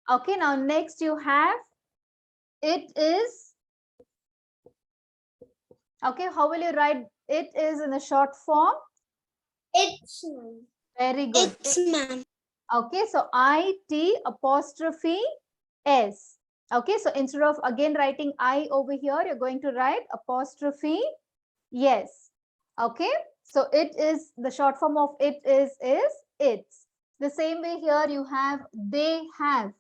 Okay, now next you have it is. Okay, how will you write it is in the short form? It's. Very good. It's, ma'am. Okay, so IT apostrophe S. Okay, so instead of again writing I over here, you're going to write apostrophe yes. Okay, so it is the short form of it is it's. The same way here you have they have.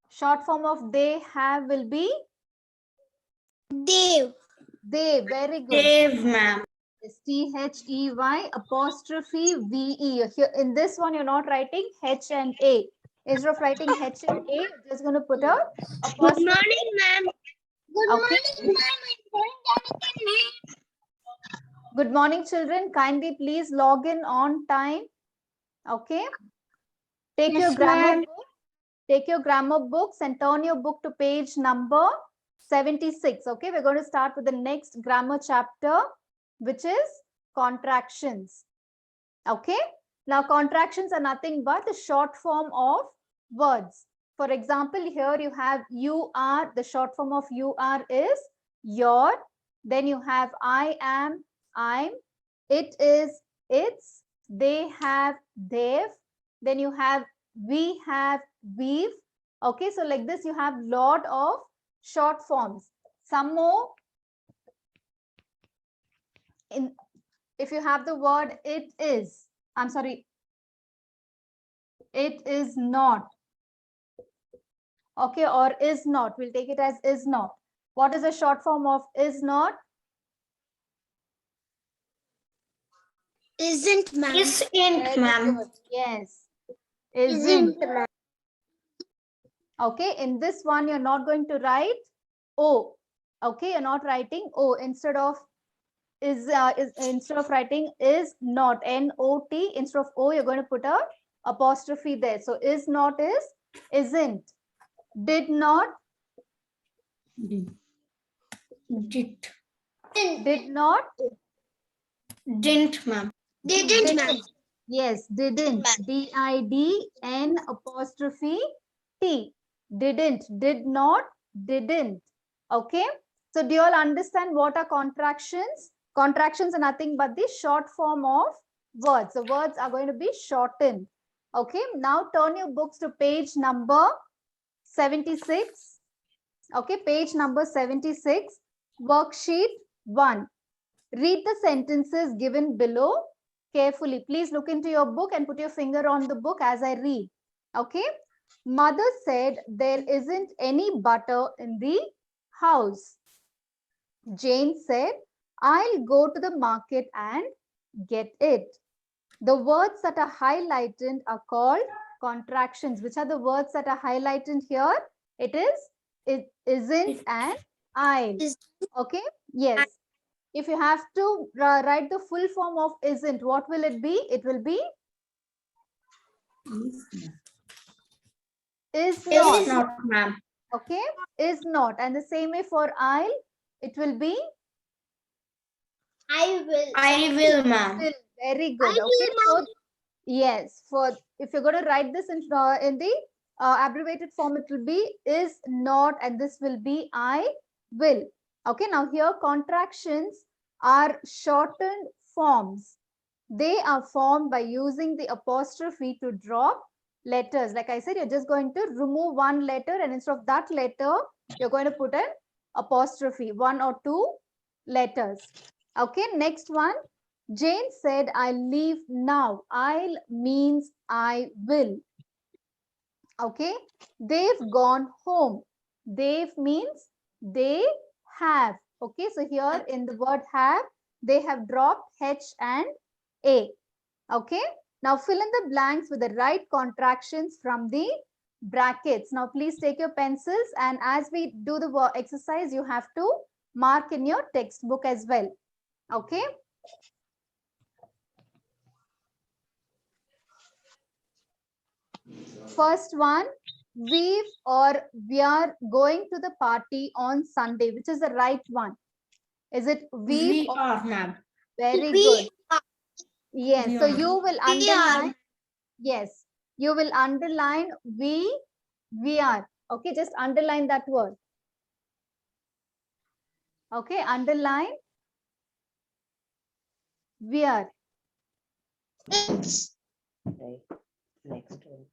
Short form of they have will be Dave. they. Very good. Dave, ma'am. THEY apostrophe VE. Here in this one, you're not writing H and A. Instead of writing H and A, you're just going to put a Good apostrophe. morning, ma'am. Good Okay. morning, ma'am. Good morning, children. Kindly please log in on time. Okay. Take Yes, your grammar ma'am. book. Take your grammar books and turn your book to page number 76. Okay. We're going to start with the next grammar chapter, which is contractions. Okay. Now, contractions are nothing but the short form of words. For example, here you have you are. The short form of you are is your. Then you have I am, I'm. It is, it's. They have, they've. Then you have we have, we've. Okay, so like this, you have lot of short forms. Some more. If you have the word it is, I'm sorry, it is not. Okay, or is not. We'll take it as is not. What is the short form of is not? Isn't, ma'am. Isn't, ma'am. Yes. Isn't, ma'am. Okay, in this one, you're not going to write O. Okay, you're not writing O. Instead of instead of writing is not, N-O-T, instead of O, you're going to put a apostrophe there. So is not is isn't. Did not. Did not. Didn't, ma'am. Didn't, ma'am. Yes, didn't. D-I-D-N apostrophe T. Didn't. Did not. Didn't. Okay. So do you all understand what are contractions? Contractions are nothing but the short form of words. The words are going to be shortened. Okay. Now turn your books to page number 76. Okay. Page number 76. Worksheet 1. Read the sentences given below carefully. Please look into your book and put your finger on the book as I read. Okay. Mother said there isn't any butter in the house. Jane said, I'll go to the market and get it. The words that are highlighted are called contractions. Which are the words that are highlighted here? It is, it isn't, and I'll. Okay. Yes. If you have to write the full form of isn't, what will it be? It will be is not. Is not, ma'am. Okay, is not. And the same way for I'll, it will be I will. I will, ma'am. will. Very good. I Okay, will, so yes, for if you're going to write this in the abbreviated form, it will be is not, and this will be I will. Okay, now here contractions are shortened forms. They are formed by using the apostrophe to drop letters. Like I said, you're just going to remove one letter, and instead of that letter, you're going to put an apostrophe, one or two letters. Okay, next one. Jane said, I'll leave now. I'll means I will. Okay, they've gone home. They've means they have. Okay, so here in the word have, they have dropped H and A. Okay, now fill in the blanks with the right contractions from the brackets. Now please take your pencils, and as we do the exercise, you have to mark in your textbook as well. Okay. First one, we or we are going to the party on Sunday. Which is the right one? Is it we are, ma'am. Very We good. are. Yes, We so are. you will We underline. are. Yes, you will underline we are. Okay, just underline that word. Okay, underline we are. It's. Right. Next one.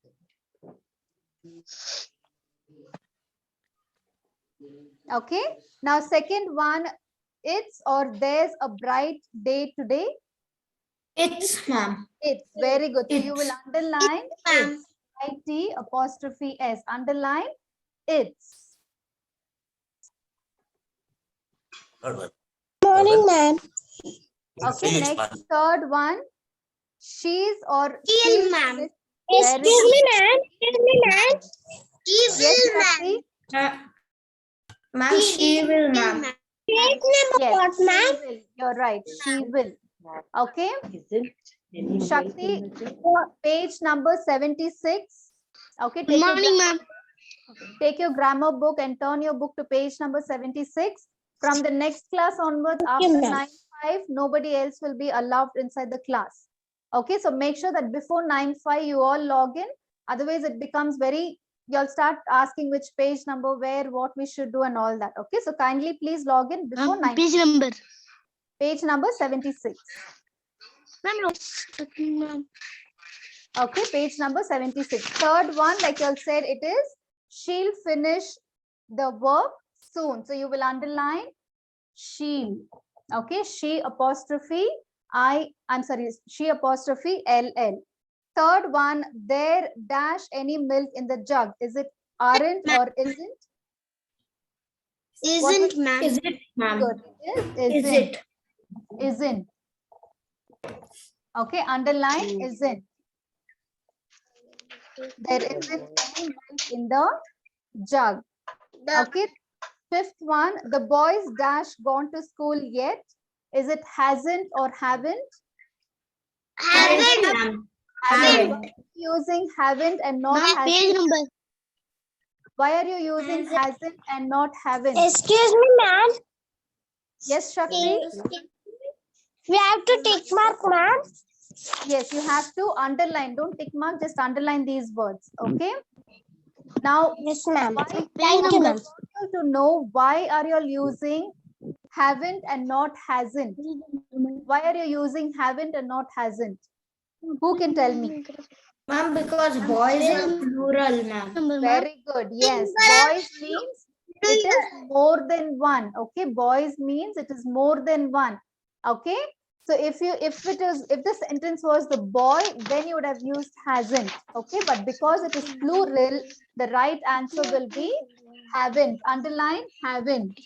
Okay, now second one, it's or there's a bright day today. It's, ma'am. It's very good. So you will It's. underline Ma'am. it's. IT apostrophe S. Underline it's. Morning, ma'am. Okay, next third one, she's or She she'll is, ma'am. finish- Excuse Very me, ma'am. Excuse me, ma'am. She Yes, will, Shakti? Ma'am, she will, ma'am. Page number Yes, what, she ma'am? will. You're right. She will. Okay, Isn't any Shakti, milk in the page number 76. Okay, Good morning, ma'am. take your grammar book and turn your book to page number 76. From the next class onwards, after ma'am. 9:05, nobody else will be allowed inside the class. Okay, so make sure that before 9:05 you all log in. Otherwise, it becomes very, you'll start asking which page number, where, what we should do and all that. Okay, so kindly please log in before 9. Page number. Page number 76. Ma'am. Okay, page number 76. Third one, like you all said, it is she'll finish the work soon. So you will underline she'll. Okay, she apostrophe I'm sorry, she apostrophe LL. Third one, there dash any milk in the jug. Is it aren't or isn't? What Isn't, ma'am. Is it, ma'am? Good. It Is isn't. it? Isn't. Okay, underline isn't. There isn't any milk in the jug. Okay. Fifth one, the boys dash gone to school yet. Is it hasn't or haven't? Haven't. Ma'am. Haven't. Haven't. Why are you using haven't and not Ma'am, page hasn't? number. Why are you using hasn't and not haven't? Excuse me, ma'am. Yes, Shakti? We have to tick mark, ma'am. Yes, you have to underline. Don't tick mark, just underline these words. Okay. Now, Yes, ma'am. why, Thank you, I ma'am. want you to know why are you all using haven't and not hasn't? Why are you using haven't and not hasn't? Who can tell me? Ma'am, because boys are plural, ma'am. Very good. Yes, boys means it is more than one. Okay, boys means it is more than one. Okay, so if the sentence was the boy, then you would have used hasn't. Okay, but because it is plural, the right answer will be haven't. Underline haven't.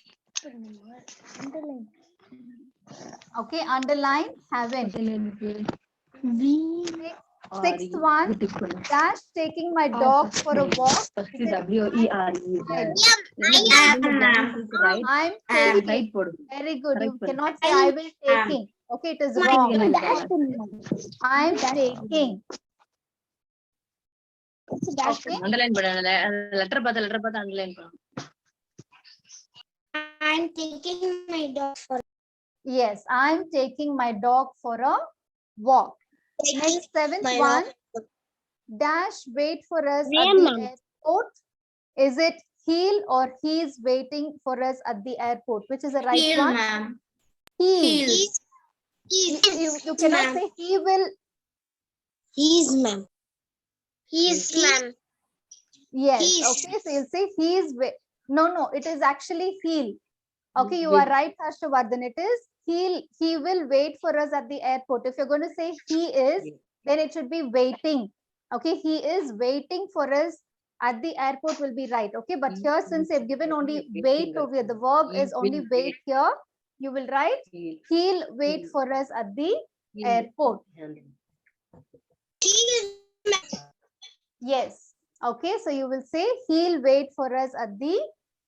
Okay, underline haven't. Sixth one, dash taking my dog for a walk. Is it WERE. Ma'am. I'm Am. taking. Very good. You Correct. cannot say I will taking. Okay, it is wrong. I'm taking. Okay. Underline letter underline. I'm taking my dog for Yes, I'm taking my dog for a walk. Next, seventh my one, dog. dash wait for us Where, at the ma'am? airport. Is it he'll or he's waiting for us at the airport? Which is the right Heel, one? ma'am. He. Heel. You cannot ma'am. say he will. He's, ma'am. He's, ma'am. Yes. He's. Okay. So you'll say he's. No. It is actually he'll. Okay. You are right, Harshvardhan. It is he'll. He will wait for us at the airport. If you're going to say he is, then it should be waiting. Okay. He is waiting for us at the airport will be right. Okay. But here, since they've given only wait over here, the verb is only wait here. You will write he'll wait for us at the airport. Yes. Okay. So you will say he'll wait for us at the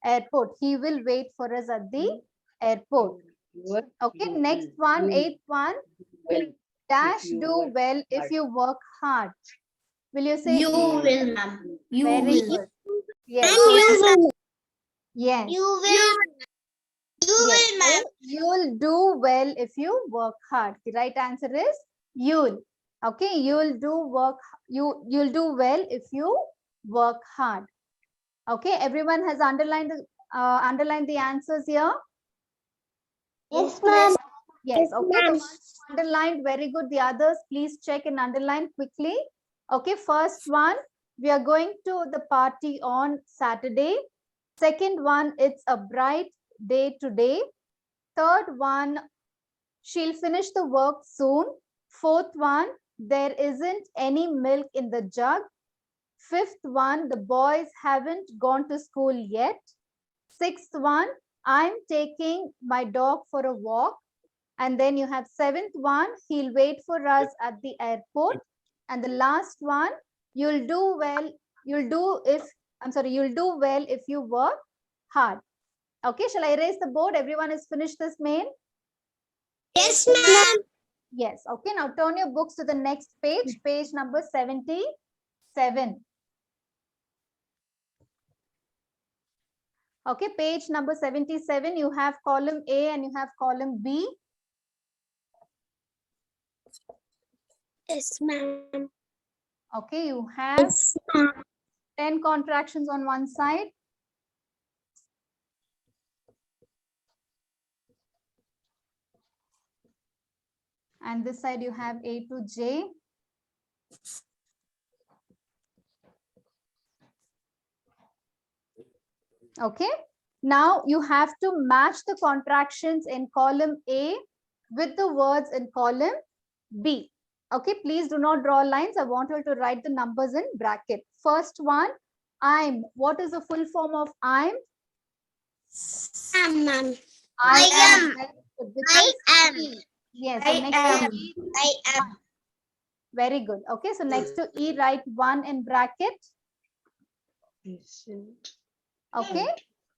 airport. He will wait for us at the airport. Okay. Next one, eighth one. Dash do well if you work hard. Will you say You will, ma'am. You very will. good? Yes. Yes. You will. You Yes. will, ma'am. You'll do well if you work hard. The right answer is you'll. Okay, you'll do well if you work hard. Okay, everyone has underlined the answers here. Yes, ma'am. Yes, okay. The ma'am. ones underlined, very good. The others, please check and underline quickly. Okay, first one, we are going to the party on Saturday. Second one, it's a bright day today. Third one, she'll finish the work soon. Fourth one, there isn't any milk in the jug. Fifth one, the boys haven't gone to school yet. Sixth one, I'm taking my dog for a walk. And then you have seventh one, he'll wait for us at the airport. And the last one, you'll do well if you work hard. Okay, shall I erase the board? Everyone has finished this main? Yes, ma'am. Yes. Okay, now turn your books to the next page, page number 77. Okay, page number 77, you have column A and you have column B. Yes, ma'am. Okay, you have 10 contractions on one side. And this side you have A to J. Okay, now you have to match the contractions in column A with the words in column B. Okay, please do not draw lines. I want you to write the numbers in bracket. First one, I'm. What is the full form of I'm? Ma'am. I am. am. Yes. So next to E, I am. very good. Okay, so next to E, write 1 in bracket. Okay.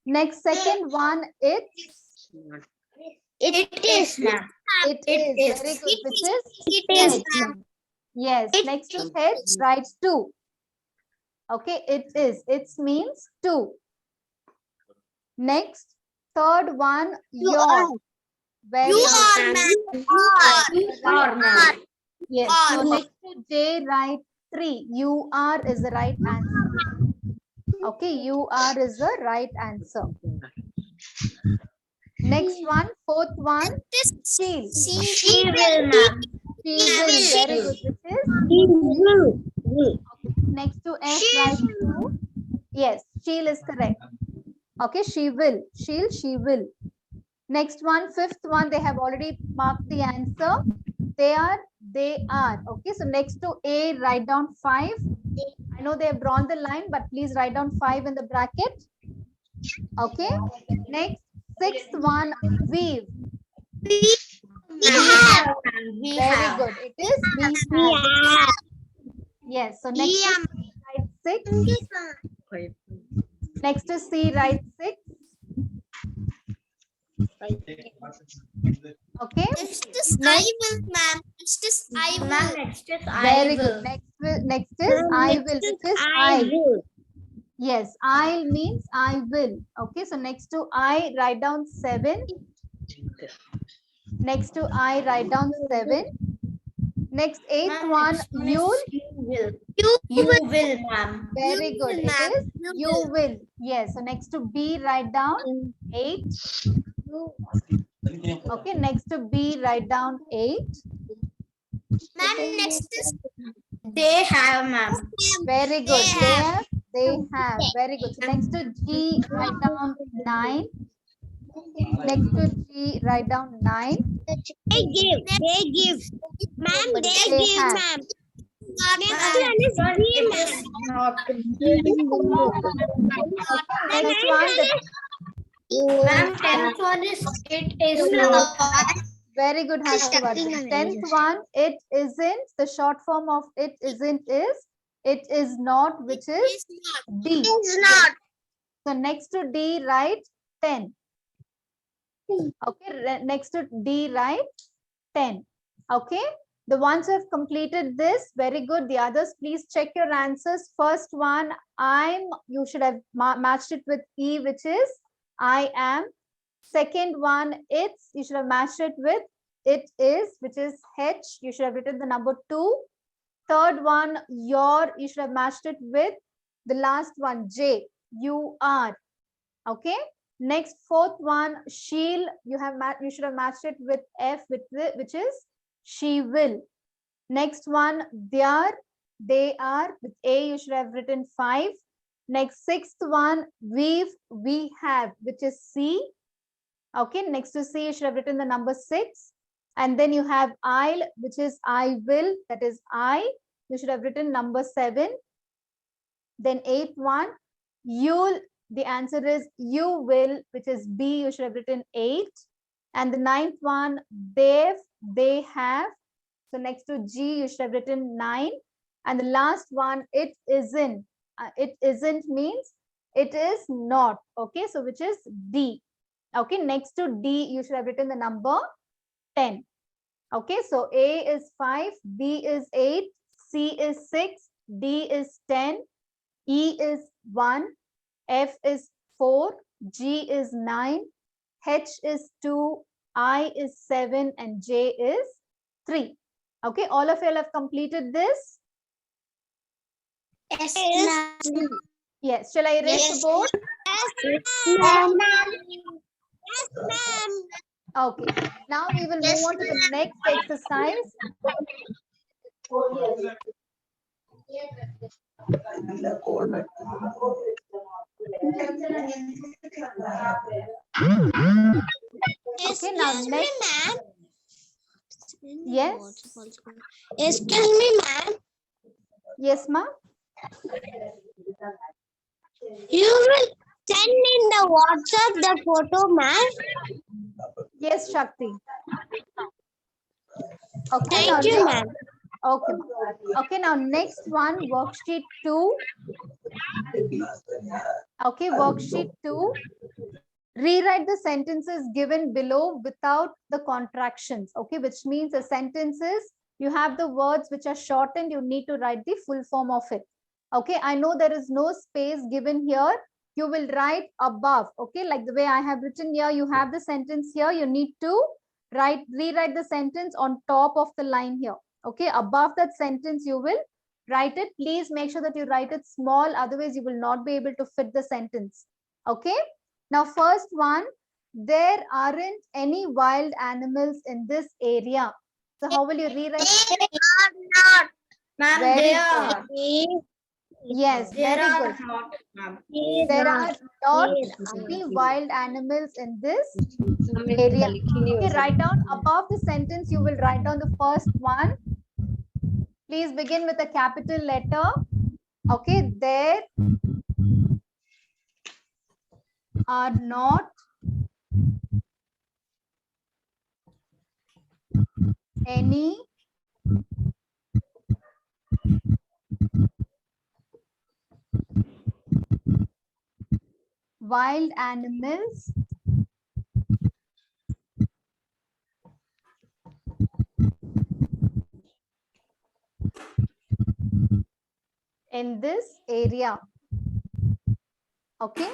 Next, second one, it's. It is, ma'am. It is. Very good. Which is? It is, ma'am. Yes. Next to head, write 2. Okay, it is. It means 2. Next, third one, your. Very You good. are, ma'am. You are, ma'am. Yes. So Are. next to J, write 3. You are is the right answer. Okay, you are is the right answer. Next one, fourth one, she'll. She will, ma'am. She will. Very good. Which is? She will. Next to F, She write 2. Yes, she'll is correct. Okay, she will. She will. Next one, fifth one, they have already marked the answer. They are. Okay, so next to A, write down 5. I know they have drawn the line, but please write down 5 in the bracket. Okay. Next, sixth one, weave. Very good. It is we have. Yes. So next to C, write 6. Next to C, write 6. Okay. Next is I will, ma'am. Next is I will. Ma'am, next is I Very will. good. Next is I will. Which is I. Yes, I means I will. Okay, so next to I, write down 7. Next to I, write down 7. Next, eighth Ma'am, one, next one you'll. is You will. You You will, ma'am. Very You good. will, It ma'am. is you will. Yes. So next to B, write down 8. Okay. Next to B, write down 8. Ma'am, next is They have, ma'am. Very good. They have. They have. Very good. So next to G, write down 9. Next to G, write down 9. They give. They give. Ma'am, they They give, have. ma'am. Next one is B, ma'am. Not. Next one, Ma'am, 10th one is it is not. very good, Harshvardhan. 10th one, it isn't. The short form of it isn't is it is not, which is D. It's not. So next to D, write 10. Okay, next to D, write 10. Okay, the ones who have completed this, very good. The others, please check your answers. First one, you should have matched it with E, which is I am. Second one, it's, you should have matched it with it is, which is H. You should have written the number 2. Third one, you should have matched it with the last one, J, you are. Okay. Next, fourth one, she'll, you should have matched it with F, which is she will. Next one, they are, with A, you should have written 5. Next, sixth one, we have, which is C. Okay, next to C, you should have written the number 6. And then you have I'll, which is I will, that is I. You should have written number 7. Then eighth one, you'll, the answer is you will, which is B. You should have written 8. And the ninth one, they have. So next to G, you should have written 9. And the last one, it isn't. It isn't means it is not. Okay, so which is D. Okay, next to D, you should have written the number 10. Okay, so A is 5, B is 8, C is 6, D is 10, E is 1, F is 4, G is 9, H is 2, I is 7, and J is 3. Okay, all of you have completed this? Yes, ma'am. Yes. Shall I erase the board? Yes, ma'am. Yes, ma'am. Okay. Now we will move on to the next exercise. Okay, now next. ma'am. Yes. Excuse me, ma'am. Yes, ma'am. You will send in the WhatsApp the photo, ma'am. Yes, Shakti. Okay, now Thank you, next- ma'am. Okay. Okay, now next one, worksheet 2. Okay, worksheet 2. Rewrite the sentences given below without the contractions. Okay, which means the sentences, you have the words which are shortened, you need to write the full form of it. Okay, I know there is no space given here. You will write above. Okay, like the way I have written here, you have the sentence here. You need to rewrite the sentence on top of the line here. Okay, above that sentence, you will write it. Please make sure that you write it small. Otherwise, you will not be able to fit the sentence. Okay. Now, first one, there aren't any wild animals in this area. So how will you rewrite? They are not. Ma'am, Very they good. are. Yes, There very are good. not, ma'am. There are not any wild animals in this area. Okay, write down above the sentence, you will write down the first one. Please begin with a capital letter. Okay, there are not any wild animals in this area. Okay.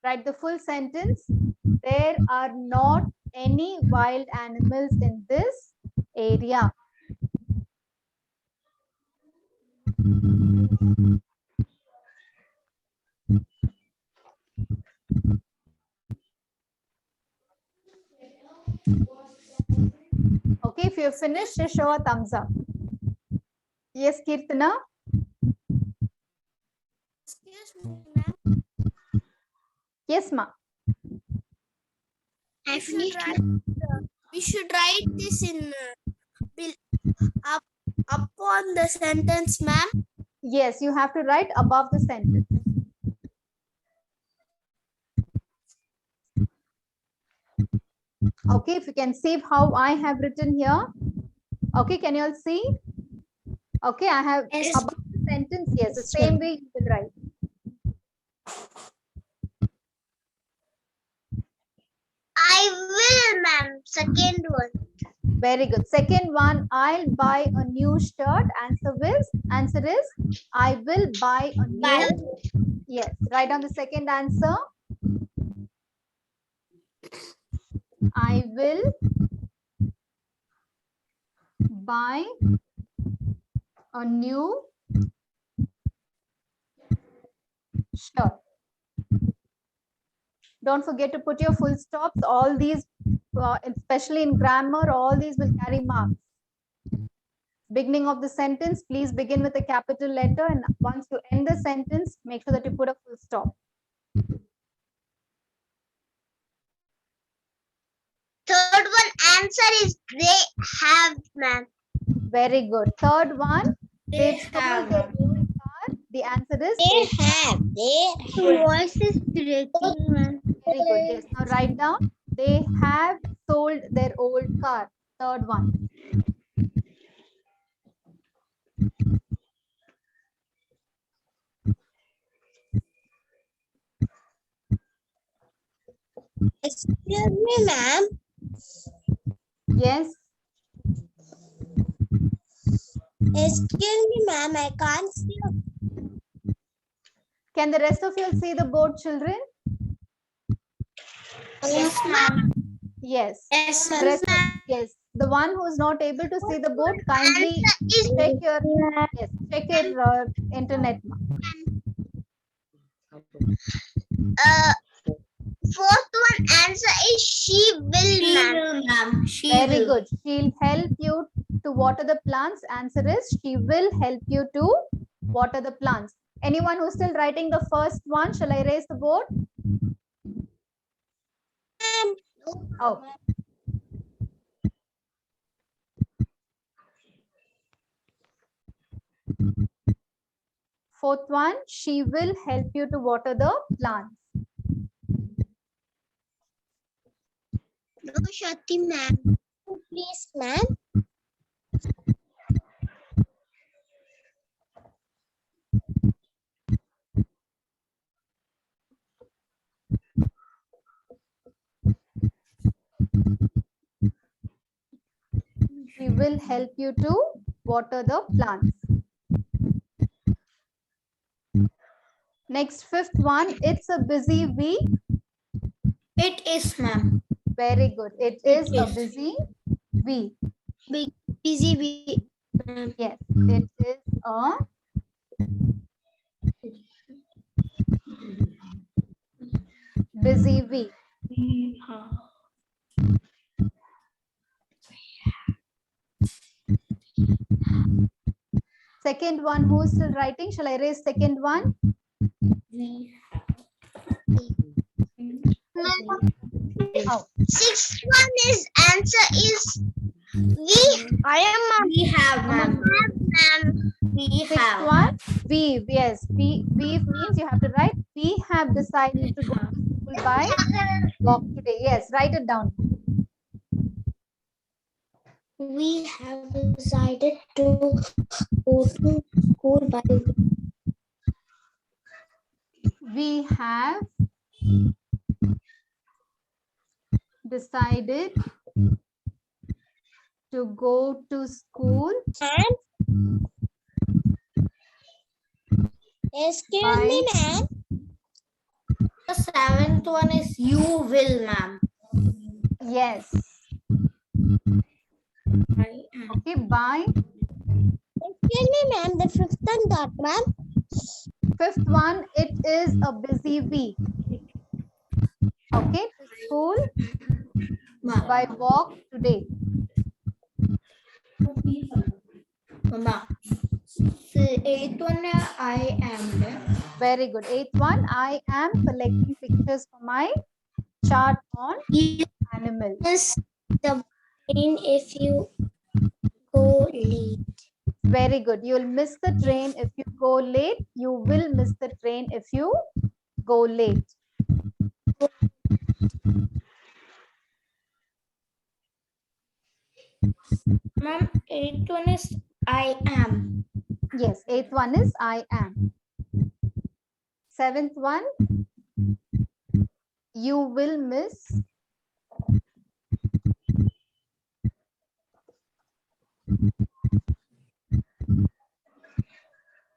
Write the full sentence. There are not any wild animals in this area. Okay, if you're finished, just show a thumbs up. Yes, Kirtana? Excuse me, ma'am. Yes, ma. We should write this in up on the sentence, ma'am. Yes, you have to write above the sentence. Okay, if you can see how I have written here. Okay, can you all see? Okay, I have Yes. above the sentence. Yes, the same way you will write. I will, ma'am. Second one. Very good. Second one, I'll buy a new shirt. Answer is I will buy a new. Yes, write down the second answer. I will buy A new shirt. Don't forget to put your full stops. All these, especially in grammar, all these will carry marks. Beginning of the sentence, please begin with a capital letter, and once you end the sentence, make sure that you put a full stop. Third one answer is they have, ma'am. Very good. Third one, They stole have, their ma'am. old car. The answer is They have. Your voice is breaking, ma'am. very good. Yes. Now write down. They have sold their old car. Third one. Excuse me, ma'am. Yes. Excuse me, ma'am. I can't see. Can the rest of you see the board, children? Yes, ma'am. Yes. Yes, The rest of- yes. The one who is not able to see the board, kindly check your internet. Fourth one answer is she will, She ma'am. will, ma'am. She Very will. good. She'll help you to water the plants. Answer is she will help you to water the plants. Anyone who's still writing the first one, shall I raise the board? Oh. Fourth one, she will help you to water the plants. No, Shati, ma'am. Please, ma'am. She will help you to water the plants. Next, fifth one, it's a busy week. It is, ma'am. Very good. It is a is. busy week. Busy week. Ma'am. Yes, it is a busy week. Second one, who's still writing? Shall I raise second one? Oh. Sixth one is answer is we. I am, We have, ma'am. ma'am. We Sixth have. one, we've. Yes, we've means you have to write. We have decided to go to school by walk today. Yes, write it down. We have decided to go to school by. We have decided to go to school And excuse me, ma'am. The seventh one is you will, ma'am. yes. Okay, bye. Excuse me, ma'am. The fifth one, dot, ma'am. Fifth one, it is a busy week. Okay, to school by walk today. Mama. Eighth one, I am there. Very good. Eighth one, I am collecting pictures for my chart on You animals. miss the train if you go late. Very good. You'll miss the train if you go late. You will miss the train if you go late. Ma'am, eighth one is I am. Yes, eighth one is I am. Seventh one, you will miss.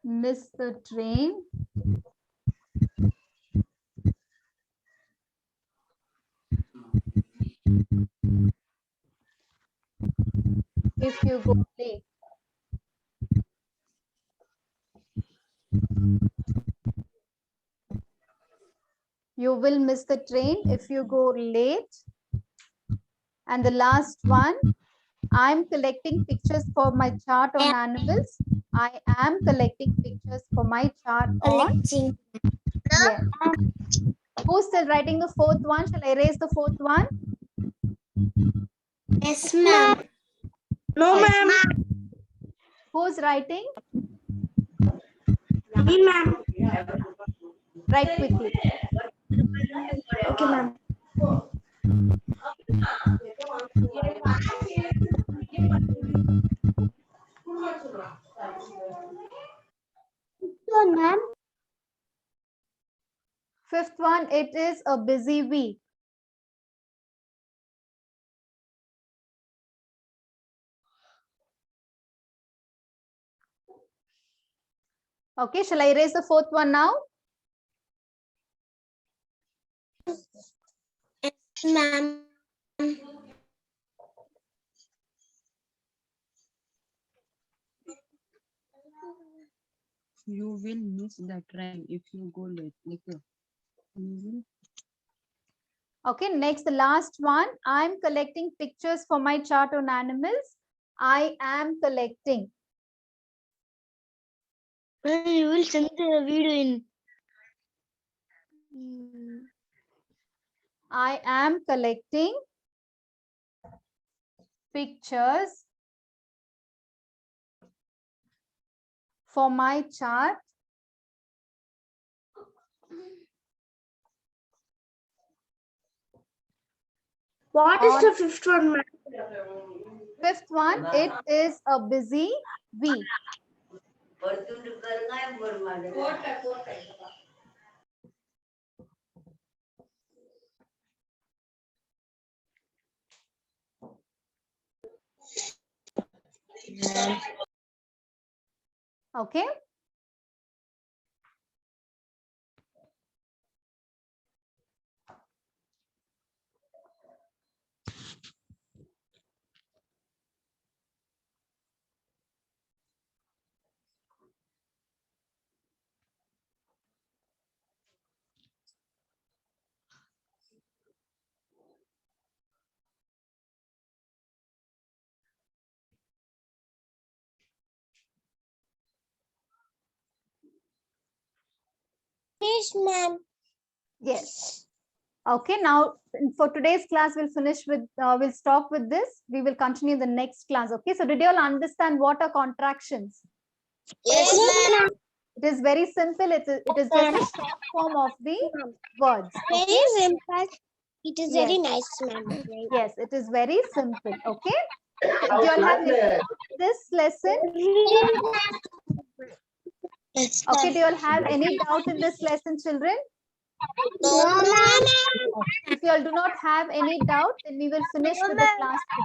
Miss the train if you go late. You will miss the train if you go late. And the last one, I'm collecting pictures for my chart on animals. I am collecting pictures for my chart on. Collecting. Yes. Who's still writing the fourth one? Shall I erase the fourth one? Yes, ma'am. No, Yes. ma'am. Who's writing? Me, ma'am. Write quickly. Okay, ma'am. So, ma'am. Fifth one, it is a busy week. Okay, shall I erase the fourth one now? Ma'am. You will miss the train if you go late. You will. Okay, next, the last one. I'm collecting pictures for my chart on animals. I am collecting. You will send the video in. I am collecting pictures for my chart What is the fifth one, ma'am? Fifth one, it is a busy week. Okay. Yes, ma'am. Yes. Okay, now for today's class, we'll finish with, we'll stop with this. We will continue the next class. Okay, so did you all understand what are contractions? Yes, ma'am. It is very simple. It is just a short form of the words. Very Okay? simple. It is very nice, ma'am. Yes, it is very simple. Okay. Do you all have this lesson? Yes, Okay, do you all have any doubt in this lesson, children? No, ma'am. If you all do not have any doubt, then we will finish with the class today.